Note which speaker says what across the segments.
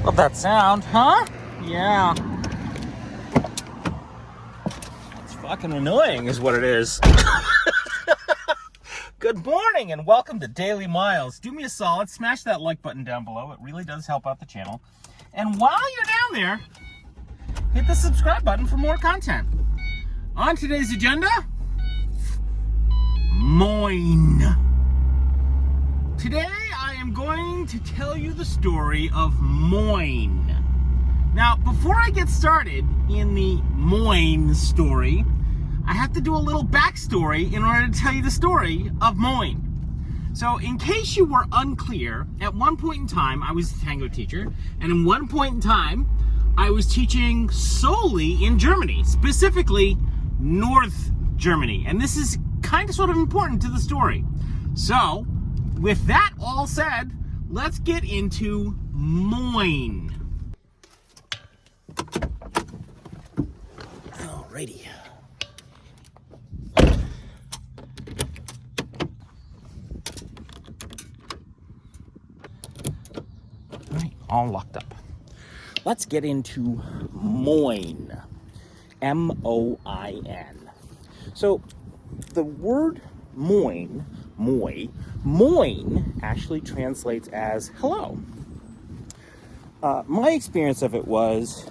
Speaker 1: Love that sound, huh? Yeah. It's fucking annoying is what it is. Good morning and welcome to Daily Miles. Do me a solid, smash that like button down below. It really does help out the channel. And while you're down there, hit the subscribe button for more content. On today's agenda, Moin. Today I am going to tell you the story of Moin. Now, before I get started in the Moin story, I have to do a little backstory in order to tell you the story of Moin. So, in case you were unclear, at one point in time, I was a tango teacher, and in one point in time, I was teaching solely in Germany, specifically North Germany. And this is kind of sort of important to the story. So, with that all said, let's get into Moin. Alrighty. Alright, all locked up. Let's get into Moin. M-O-I-N. So, the word Moin, Moin actually translates as hello. My experience of it was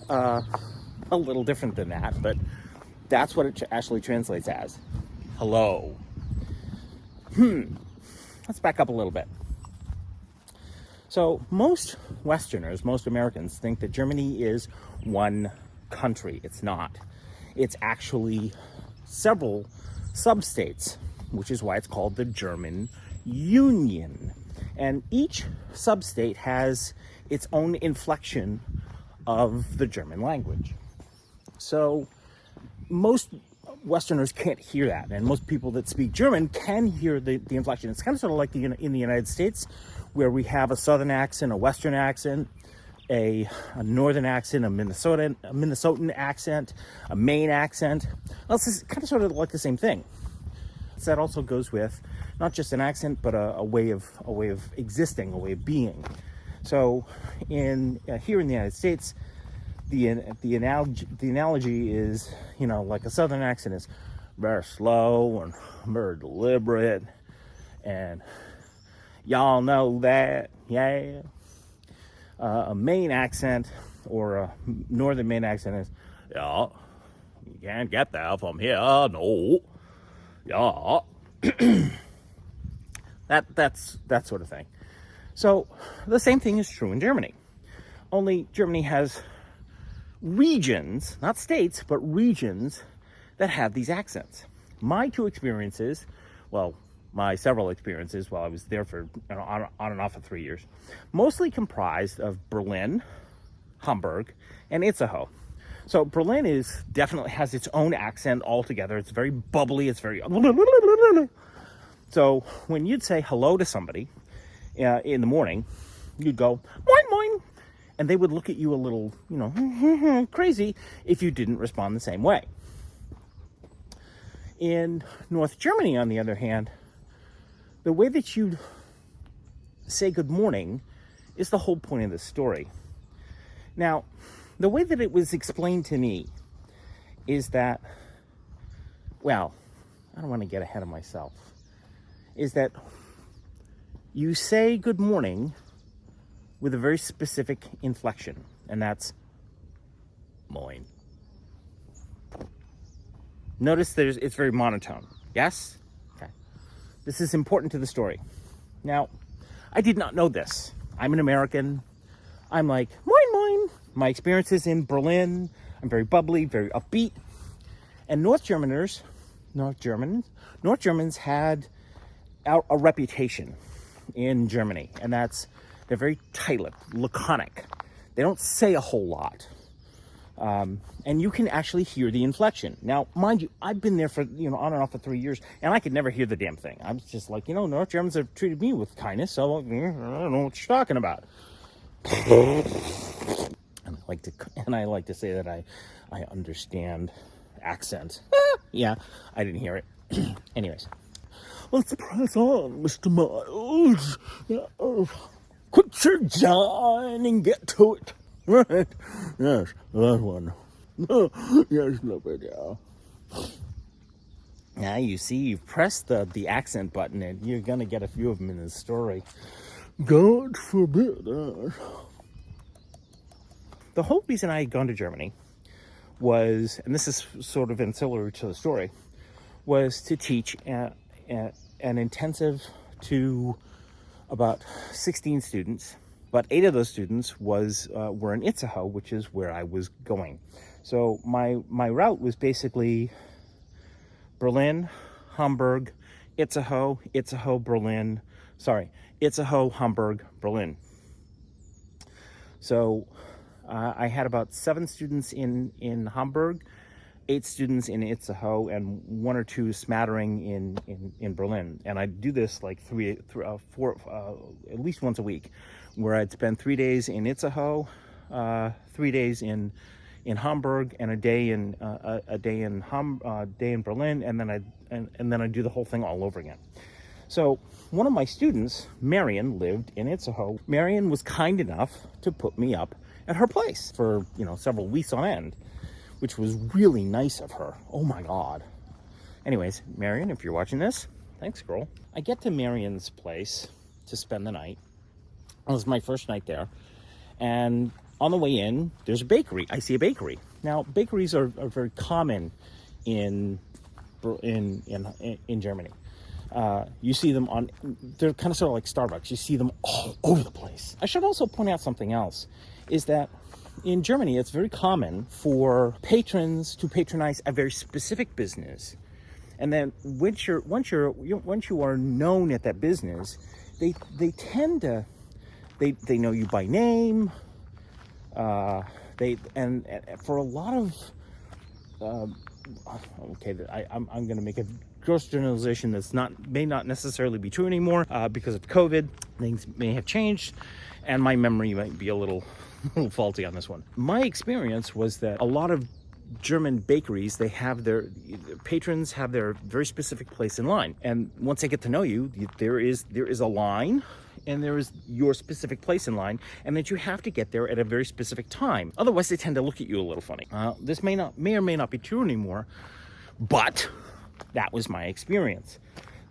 Speaker 1: a little different than that, but that's what it actually translates as. Hello. Let's back up a little bit. So most Westerners, most Americans think that Germany is one country. It's not. It's actually several sub-states, which is why it's called the German Union. And each sub-state has its own inflection of the German language. So most Westerners can't hear that, and most people that speak German can hear the inflection. It's kind of sort of like in the United States, where we have a Southern accent, a Western accent, a Northern accent, a Minnesotan accent, a Maine accent. Well, it's kind of sort of like the same thing. So that also goes with not just an accent, but a way of existing, a way of being. So here in the United States, the analogy is, like a Southern accent is very slow and very deliberate, and y'all know that, yeah. A Maine accent or a Northern Maine accent is, yeah, you can't get that from here, no, yeah. That's that sort of thing. So the same thing is true in Germany. Only Germany has regions, not states, but regions that have these accents. My two experiences, my several experiences while I was there for on and off for 3 years, mostly comprised of Berlin, Hamburg, and Itzehoe. So Berlin definitely has its own accent altogether. It's very bubbly. It's very... So when you'd say hello to somebody in the morning, you'd go, Moin Moin, and they would look at you a little, crazy if you didn't respond the same way. In North Germany, on the other hand, the way that you say good morning is the whole point of the story. Now, the way that it was explained to me is that, I don't want to get ahead of myself, is that you say good morning with a very specific inflection, and that's Moin. Notice it's very monotone. Yes? Okay. This is important to the story. Now, I did not know this. I'm an American. I'm like, Moin Moin. My experiences in Berlin, I'm very bubbly, very upbeat. And North Germans had a reputation in Germany, and that's they're very tight-lipped, laconic. They don't say a whole lot. And you can actually hear the inflection. Now, mind you, I've been there for, on and off for 3 years, and I could never hear the damn thing. I was just like, North Germans have treated me with kindness, so I don't know what you're talking about. And I like to say that I understand accent. Yeah, I didn't hear it. Anyways, let's press on, Mr. Miles. Yeah. Quit your John and get to it. Right? Yes, that one. Yes, the video. Now you see, you've pressed the accent button, and you're gonna get a few of them in this story. God forbid that. The whole reason I had gone to Germany was, and this is sort of ancillary to the story, was to teach an intensive to about 16 students, but 8 of those students were in Itzehoe, which is where I was going. So my route was basically Berlin, Hamburg, Itzehoe, Hamburg, Berlin. So I had about 7 students in Hamburg, 8 students in Itzehoe, and 1 or 2 smattering in Berlin. And I do this like 4, at least once a week, where I'd spend 3 days in Itzehoe, 3 days in Hamburg, and a day in Berlin, and then I do the whole thing all over again. So one of my students, Marion, lived in Itzehoe. Marion was kind enough to put me up at her place for several weeks on end, which was really nice of her. Oh my God. Anyways, Marion, if you're watching this, thanks, girl. I get to Marion's place to spend the night. It was my first night there, and on the way in, there's a bakery. I see a bakery. Now, bakeries are very common in Germany. You see them they're kind of sort of like Starbucks. You see them all over the place. I should also point out something else, is that in Germany, it's very common for patrons to patronize a very specific business. And then once you are known at that business, they tend to, they know you by name. And for a lot of, I'm going to make a gross generalization that's may not necessarily be true anymore because of COVID. Things may have changed, and my memory might be a little faulty on this one. My experience was that a lot of German bakeries, their patrons have their very specific place in line, and once they get to know you, there is a line, and there is your specific place in line, and that you have to get there at a very specific time. Otherwise, they tend to look at you a little funny. This may or may not be true anymore, but that was my experience.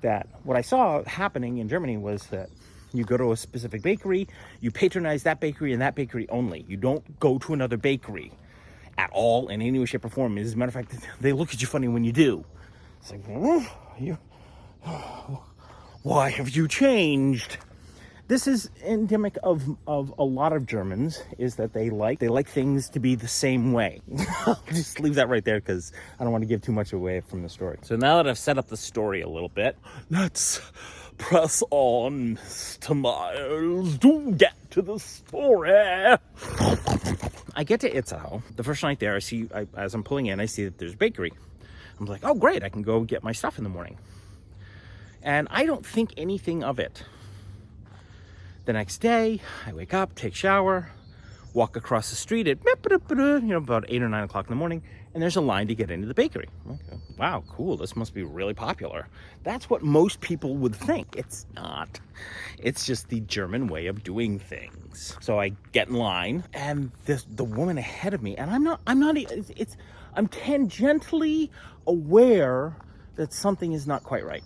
Speaker 1: That what I saw happening in Germany was that you go to a specific bakery, you patronize that bakery and that bakery only. You don't go to another bakery at all in any way, shape, or form. As a matter of fact, they look at you funny when you do. It's like, why have you changed? This is endemic of a lot of Germans, is that they like things to be the same way. I'll just leave that right there because I don't want to give too much away from the story. So now that I've set up the story a little bit, let's press on, Mr. Miles. Do get to the story. I get to Itzehoe. The first night there, as I'm pulling in, I see that there's a bakery. I'm like, oh great, I can go get my stuff in the morning. And I don't think anything of it. The next day, I wake up, take shower, walk across the street at about 8 or 9 o'clock in the morning, and there's a line to get into the bakery. Okay. Wow, cool, this must be really popular. That's what most people would think. It's not. It's just the German way of doing things. So I get in line, and the woman ahead of me, and I'm tangentially aware that something is not quite right.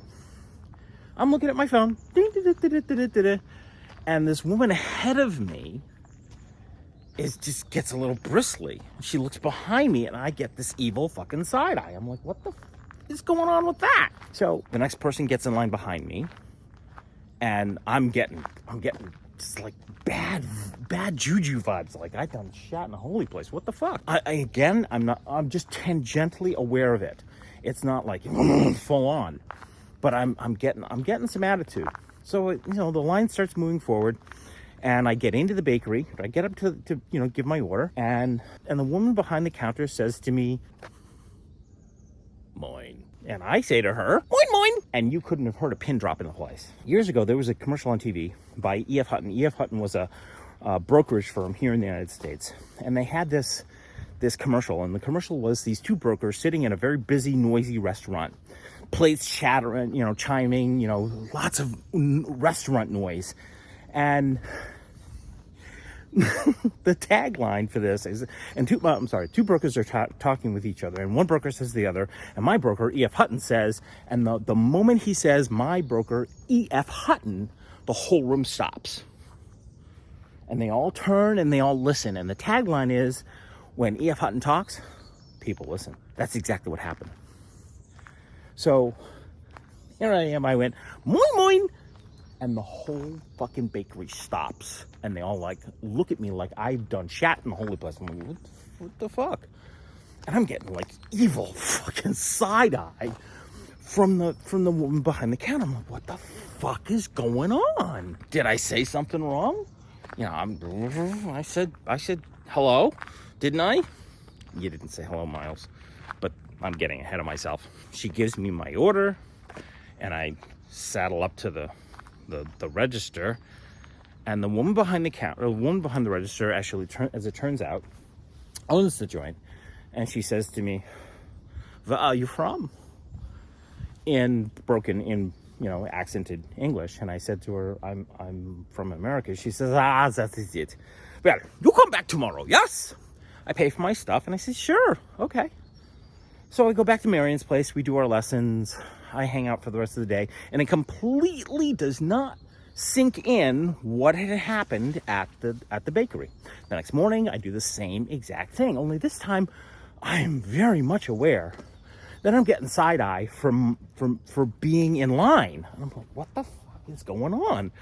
Speaker 1: I'm looking at my phone, and this woman ahead of me just gets a little bristly. She looks behind me, and I get this evil fucking side eye. I'm like, what the is going on with that? So the next person gets in line behind me, and I'm getting just like bad juju vibes. Like I done shot in a holy place. What the fuck? I'm just tangentially aware of it. It's not like full on, but I'm getting some attitude. So the line starts moving forward, and I get into the bakery. I get up to give my order, and the woman behind the counter says to me, "Moin." And I say to her, "Moin, moin." And you couldn't have heard a pin drop in the place. Years ago, there was a commercial on TV by E.F. Hutton. E.F. Hutton was a brokerage firm here in the United States, and they had this commercial, and the commercial was these 2 brokers sitting in a very busy, noisy restaurant. Plates chattering, chiming, lots of restaurant noise. And The tagline for this is, and two brokers are talking with each other, and one broker says to the other, and my broker, E.F. Hutton, says, and the moment he says my broker, E.F. Hutton, the whole room stops. And they all turn and they all listen. And the tagline is, when E.F. Hutton talks, people listen. That's exactly what happened. So here I am, I went, Moin Moin! And the whole fucking bakery stops. And they all like look at me like I've done shat in the holy place. I'm like, what the fuck? And I'm getting like evil fucking side eye from the woman behind the counter. I'm like, what the fuck is going on? Did I say something wrong? You know, I said hello, didn't I? You didn't say hello, Miles. But I'm getting ahead of myself. She gives me my order, and I saddle up to the register, and the woman behind the counter, the woman behind the register, actually, as it turns out, owns the joint, and she says to me, "Where are you from?" In accented English, and I said to her, "I'm from America." She says, "That is it. Well, you come back tomorrow, yes?" I pay for my stuff, and I said, "Sure, okay." So I go back to Marion's place. We do our lessons. I hang out for the rest of the day, and it completely does not sink in what had happened at the bakery. The next morning, I do the same exact thing, only this time I am very much aware that I'm getting side eye for being in line. And I'm like, what the fuck is going on?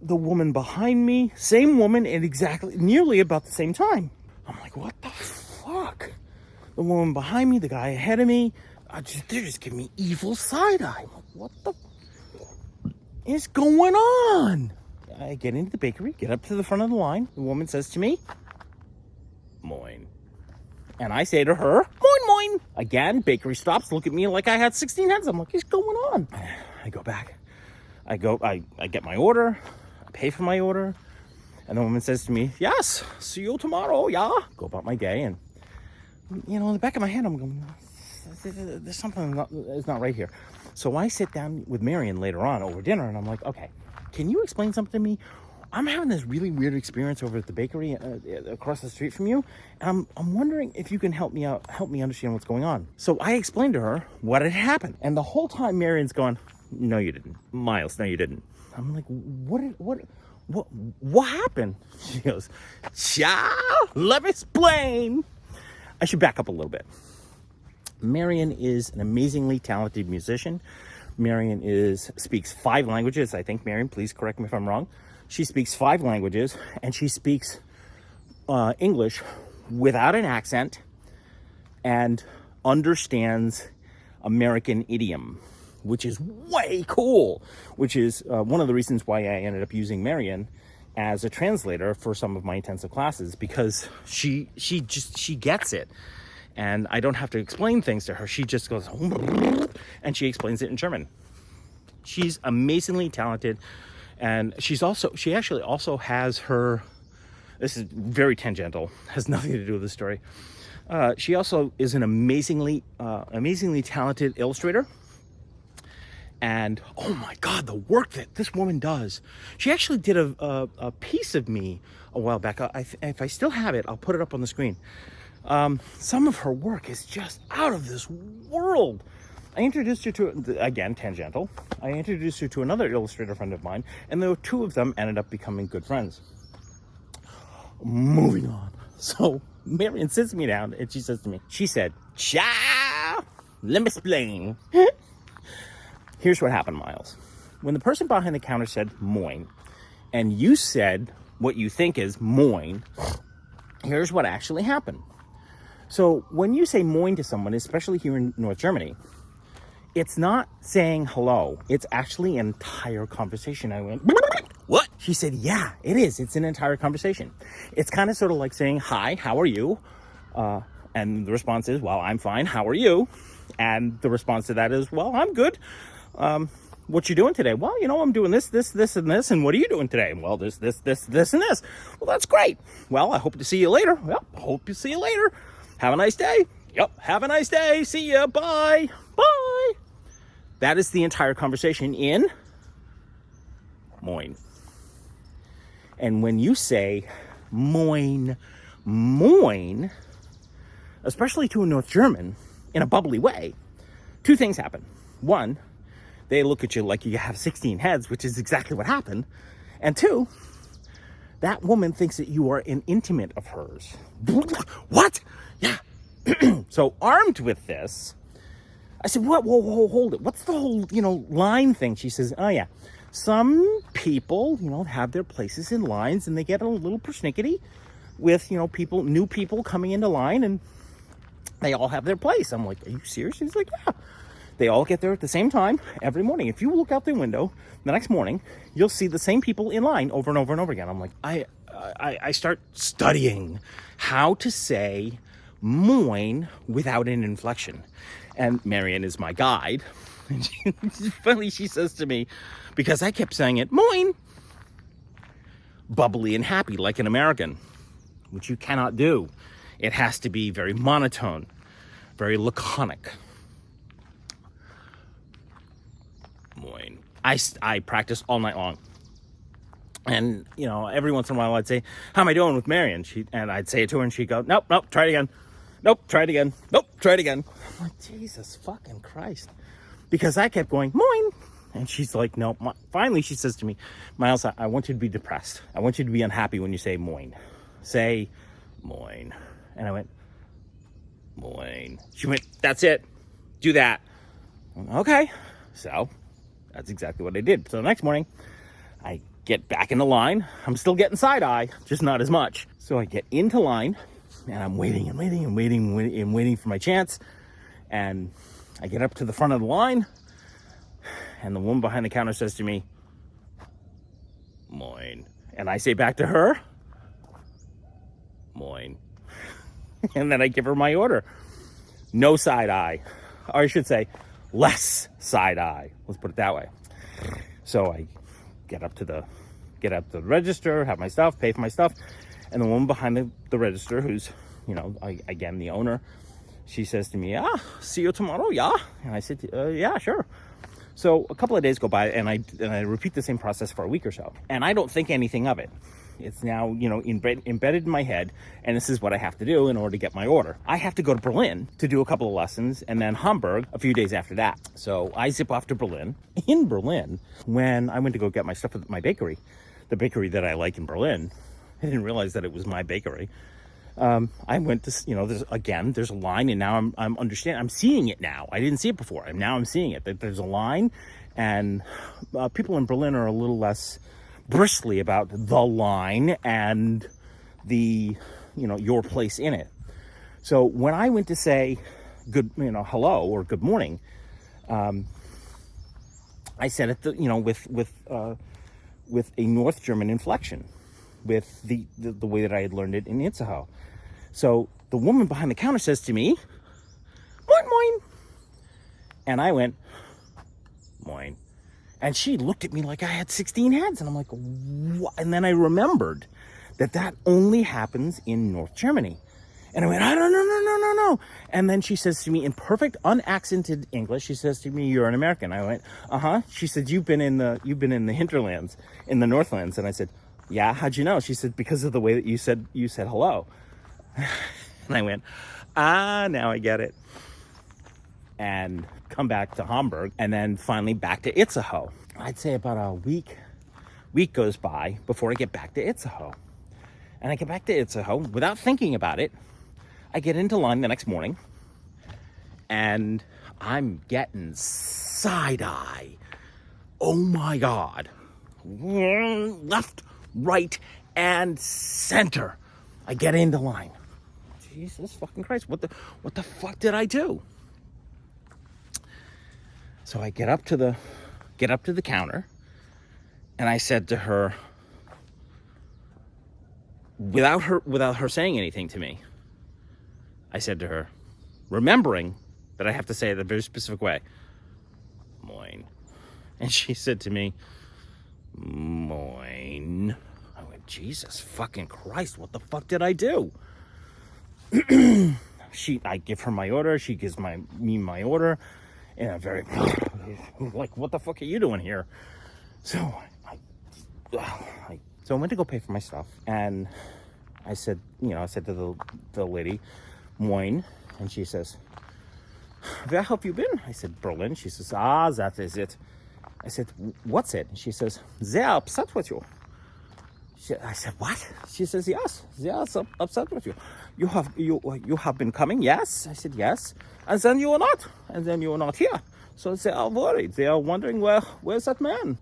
Speaker 1: The woman behind me, same woman, at nearly about the same time. I'm like, what the fuck? The woman behind me, the guy ahead of me, they're just giving me evil side eye. I'm like, what the is going on? I get into the bakery, get up to the front of the line. The woman says to me, Moin. And I say to her, Moin Moin. Again, bakery stops, look at me like I had 16 heads. I'm like, what's going on? I go back. I get my order. I pay for my order. And the woman says to me, yes, see you tomorrow, yeah. Go about my day. And, in the back of my head, I'm going, there's something that's not right here. So I sit down with Marion later on over dinner, and I'm like, okay, can you explain something to me? I'm having this really weird experience over at the bakery across the street from you, and I'm wondering if you can help me out, help me understand what's going on. So I explained to her what had happened, and the whole time Marion's going, no, you didn't. Miles, no, you didn't. I'm like, what happened? She goes, let me explain. I should back up a little bit. Marion is an amazingly talented musician. Marion speaks 5 languages. I think, Marion, please correct me if I'm wrong. She speaks 5 languages, and she speaks English without an accent and understands American idiom, which is way cool, which is one of the reasons why I ended up using Marion as a translator for some of my intensive classes, because she gets it. And I don't have to explain things to her. She just goes, and she explains it in German. She's amazingly talented. And she actually also has her, this is very tangential, has nothing to do with the story. She also is an amazingly talented illustrator. And oh my God, the work that this woman does. She actually did a piece of me a while back. If I still have it, I'll put it up on the screen. Some of her work is just out of this world. I introduced her to, again, tangential. I introduced her to another illustrator friend of mine, and the 2 of them ended up becoming good friends. Moving on. So Marion sits me down, and she says to me, she said, ciao, let me explain. Here's what happened, Miles. When the person behind the counter said Moin, and you said what you think is Moin, here's what actually happened. So when you say Moin to someone, especially here in North Germany, it's not saying hello. It's actually an entire conversation. I went, what? She said, yeah, it is. It's an entire conversation. It's kind of sort of like saying, hi, how are you? And the response is, well, I'm fine. How are you? And the response to that is, well, I'm good. What you doing today? Well, I'm doing this, and this. And what are you doing today? Well, this, and this. Well, that's great. Well, I hope to see you later. Well, hope to see you later. Have a nice day. Yep, have a nice day. See ya. Bye. Bye. That is the entire conversation in Moin. And when you say Moin, Moin, especially to a North German, in a bubbly way, two things happen. One, they look at you like you have 16 heads, which is exactly what happened. And two, that woman thinks that you are an intimate of hers. What? Yeah. So armed with this, I said, what? Whoa, hold it. What's the whole, line thing? She says, oh yeah, some people, have their places in lines and they get a little persnickety with, new people coming into line and they all have their place. I'm like, are you serious? She's like, yeah. They all get there at the same time every morning. If you look out the window the next morning, you'll see the same people in line over and over and over again. I'm like, I start studying how to say moin without an inflection. And Marion is my guide. And finally she says to me, because I kept saying it, moin, bubbly and happy like an American, which you cannot do. It has to be very monotone, very laconic. Moin. I practiced all night long. And, every once in a while I'd say, how am I doing with Marion? And I'd say it to her and she'd go, nope, try it again. Nope, try it again. Nope, try it again. I'm like, Jesus fucking Christ. Because I kept going, moin. And she's like, no. Finally, she says to me, Miles, I want you to be depressed. I want you to be unhappy when you say moin. Say moin. And I went, moin. She went, that's it. Do that. Okay. So that's exactly what I did. So the next morning, I get back in the line. I'm still getting side eye, just not as much. So I get into line and I'm waiting for my chance. And I get up to the front of the line and the woman behind the counter says to me, moin. And I say back to her, moin. And then I give her my order. No side eye. Or I should say, less side eye. Let's put it that way. So I get up to the register, have my stuff, pay for my stuff. And the woman behind the register, who's, again, the owner, she says to me, see you tomorrow, yeah? And I said, yeah, sure. So a couple of days go by and I repeat the same process for a week or so. And I don't think anything of it. It's now, embedded in my head, and this is what I have to do in order to get my order. I have to go to Berlin to do a couple of lessons, and then Hamburg a few days after that. So I zip off to Berlin. In Berlin, when I went to go get my stuff at my bakery, the bakery that I like in Berlin, I didn't realize that it was my bakery. I went to, there's a line, and now I'm understanding. I'm seeing it now. I didn't see it before, and now I'm seeing it. There's a line, and people in Berlin are a little less bristly about the line and the, your place in it. So when I went to say good, hello or good morning, I said it, with a North German inflection, with the way that I had learned it in Itzehoe. So the woman behind the counter says to me, moin, moin. And I went, moin. And she looked at me like I had 16 heads. And I'm like, what? And then I remembered that only happens in North Germany. And I went, no. And then she says to me in perfect unaccented English, she says to me, you're an American. I went, uh-huh. She said, you've been in the hinterlands, in the Northlands. And I said, yeah, how'd you know? She said, because of the way that you said hello. And I went, now I get it. And come back to Hamburg, and then finally back to Itzehoe. I'd say about a week goes by before I get back to Itzehoe. And I get back to Itzehoe without thinking about it. I get into line the next morning, and I'm getting side eye. Oh my God. Left, right, and center. I get into line. Jesus fucking Christ, what the fuck did I do? So I get up to the counter, and I said to her, without her saying anything to me, I said to her, remembering that I have to say it a very specific way, moin. And she said to me, moin. I went, Jesus fucking Christ, what the fuck did I do? I give her my order, she gives me my order, in a very, like, what the fuck are you doing here? So I went to go pay for my stuff, and I said to the lady, Moin, and she says, where have you been? I said, Berlin. She says, that is it. I said, what's it? She says, they are upset with you. I said, what? She says, yes, they are upset with you. You have been coming? Yes. I said, yes. And then you were not. And then you were not here. So they are worried. They are wondering, where's that man?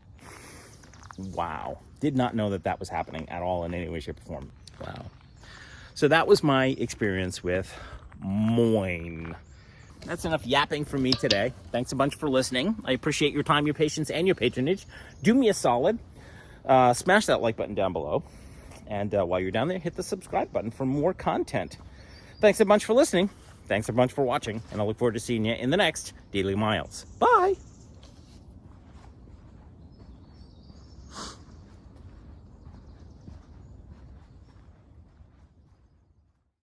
Speaker 1: Wow. Did not know that was happening at all in any way, shape, or form. Wow. So that was my experience with Moin. That's enough yapping from me today. Thanks a bunch for listening. I appreciate your time, your patience, and your patronage. Do me a solid. Smash that like button down below. And while you're down there, hit the subscribe button for more content. Thanks a bunch for listening. Thanks a bunch for watching. And I look forward to seeing you in the next Daily Miles. Bye.